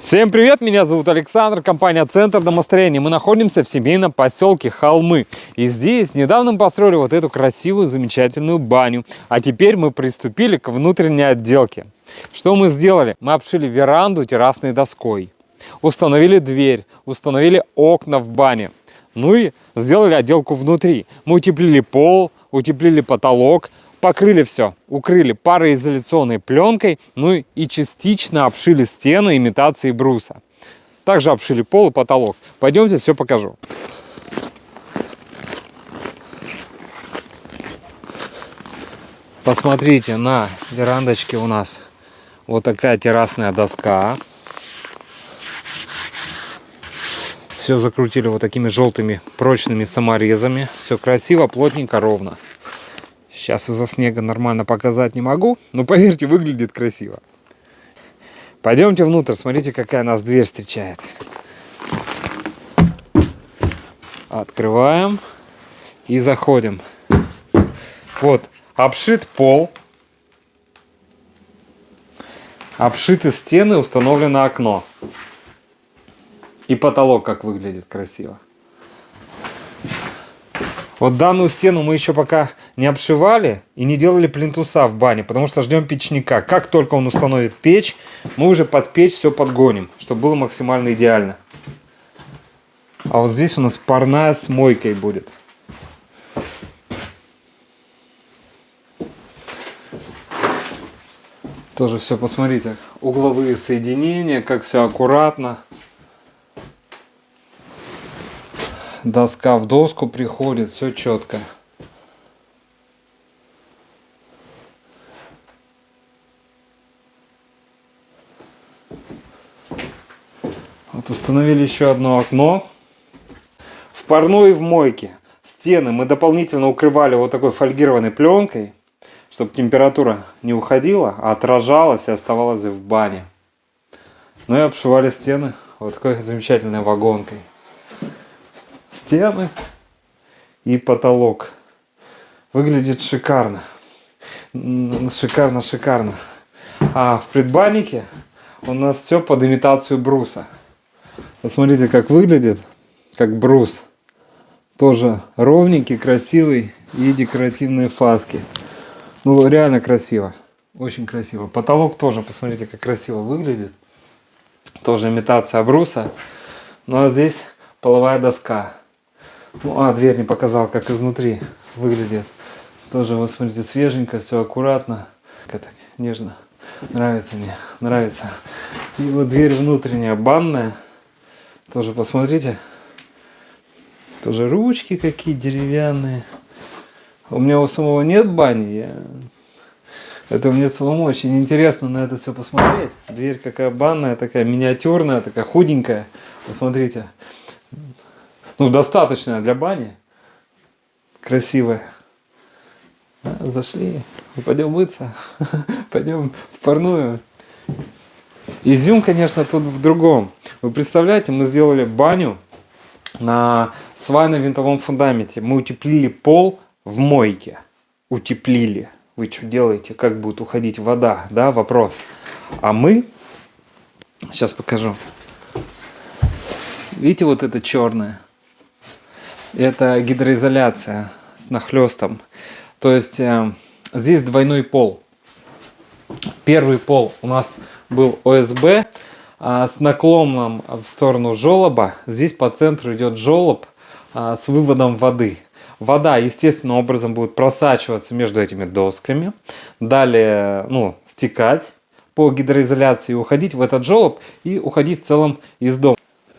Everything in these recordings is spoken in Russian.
Всем привет, меня зовут Александр, компания «Центр домостроения». Мы находимся в семейном поселке Холмы. И здесь недавно мы построили вот эту красивую, замечательную баню. А теперь мы приступили к внутренней отделке. Что мы сделали? Мы обшили веранду террасной доской. Установили дверь, установили окна в бане. Ну и сделали отделку внутри. Мы утеплили пол, утеплили потолок. Покрыли все, укрыли пароизоляционной пленкой, ну и частично обшили стены имитацией бруса. Также обшили пол и потолок. Пойдемте, все покажу. Посмотрите, на верандочке у нас вот такая террасная доска. Все закрутили вот такими желтыми прочными саморезами. Все красиво, плотненько, ровно. Сейчас из-за снега нормально показать не могу, но поверьте, выглядит красиво. Пойдемте внутрь, смотрите, какая нас дверь встречает. Открываем и заходим. Вот, обшит пол, обшиты стены, установлено окно. И потолок как выглядит красиво. Вот данную стену мы еще пока не обшивали и не делали плинтуса в бане, потому что ждем печника. Как только он установит печь, мы уже под печь все подгоним, чтобы было максимально идеально. А вот здесь у нас парная с мойкой будет. Тоже все, посмотрите, угловые соединения, как все аккуратно. Доска в доску приходит, все четко. Вот установили еще одно окно. В парной и в мойке стены мы дополнительно укрывали вот такой фольгированной пленкой, чтобы температура не уходила, а отражалась и оставалась в бане. Ну и обшивали стены вот такой замечательной вагонкой. Стены и потолок. Выглядит шикарно. Шикарно, шикарно. А в предбаннике у нас все под имитацию бруса. Посмотрите, как выглядит, как брус. Тоже ровненький, красивый и декоративные фаски. Ну, реально красиво. Очень красиво. Потолок тоже, посмотрите, как красиво выглядит. Тоже имитация бруса. Ну, а здесь половая доска. Ну, а дверь не показал, как изнутри выглядит. Тоже, вот смотрите, свеженько, все аккуратно. Так нежно. Нравится мне, нравится. И вот дверь внутренняя, банная. Тоже посмотрите. Тоже ручки какие деревянные. У меня у самого нет бани. Это мне самому очень интересно на это все посмотреть. Дверь какая банная, такая миниатюрная, такая худенькая. Посмотрите. Ну, достаточно для бани. Красивая. Зашли. Пойдем мыться. Пойдем в парную. Изюм, конечно, тут в другом. Вы представляете, мы сделали баню на свайно-винтовом фундаменте. Мы утеплили пол в мойке. Утеплили. Вы что делаете? Как будет уходить вода? Да, вопрос. А мы... Сейчас покажу. Видите, вот это черное? Это гидроизоляция с нахлестом. То есть здесь двойной пол. Первый пол у нас был ОСБ с наклоном в сторону желоба. Здесь по центру идет желоб с выводом воды. Вода естественным образом будет просачиваться между этими досками. Далее стекать по гидроизоляции, уходить в этот желоб и уходить в целом из дома.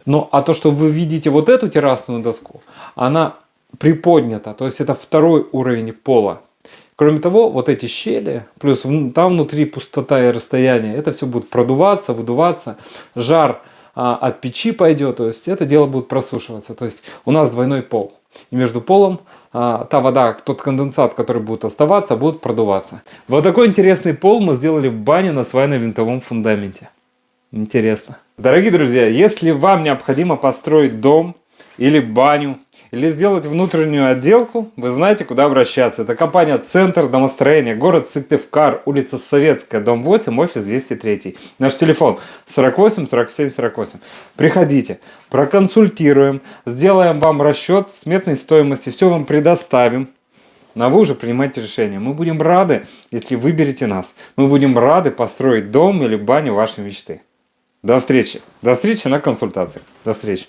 Ну, а то, что вы видите вот эту террасную доску, она приподнята, то есть это второй уровень пола. Кроме того, вот эти щели, плюс там внутри пустота и расстояние, это все будет продуваться, выдуваться, жар от печи пойдет, то есть это дело будет просушиваться. То есть у нас двойной пол. И между полом та вода, тот конденсат, который будет оставаться, будет продуваться. Вот такой интересный пол мы сделали в бане на свайно-винтовом фундаменте. Интересно. Дорогие друзья, если вам необходимо построить дом или баню, или сделать внутреннюю отделку, вы знаете, куда обращаться. Это компания «Центр домостроения», город Сыктывкар, улица Советская, дом 8, офис 203. Наш телефон 48 47 48. Приходите, проконсультируем, сделаем вам расчет сметной стоимости, все вам предоставим. А вы уже принимаете решение. Мы будем рады, если выберете нас. Мы будем рады построить дом или баню вашей мечты. До встречи. До встречи на консультации. До встречи.